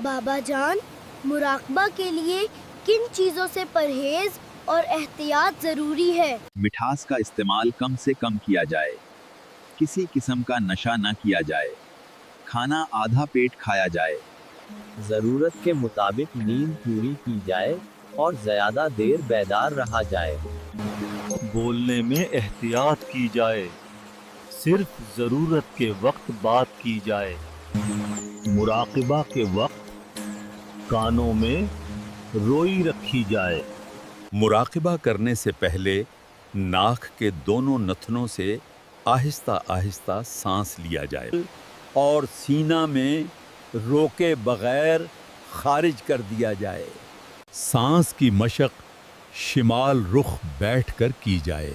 بابا جان، مراقبہ کے لیے کن چیزوں سے پرہیز اور احتیاط ضروری ہے؟ مٹھاس کا استعمال کم سے کم کیا جائے، کسی قسم کا نشہ نہ کیا جائے، کھانا آدھا پیٹ کھایا جائے، ضرورت کے مطابق نیند پوری کی جائے اور زیادہ دیر بیدار رہا جائے۔ بولنے میں احتیاط کی جائے، صرف ضرورت کے وقت بات کی جائے۔ مراقبہ کے وقت کانوں میں روئی رکھی جائے۔ مراقبہ کرنے سے پہلے ناک کے دونوں نتنوں سے آہستہ آہستہ سانس لیا جائے اور سینہ میں روکے بغیر خارج کر دیا جائے۔ سانس کی مشق شمال رخ بیٹھ کر کی جائے۔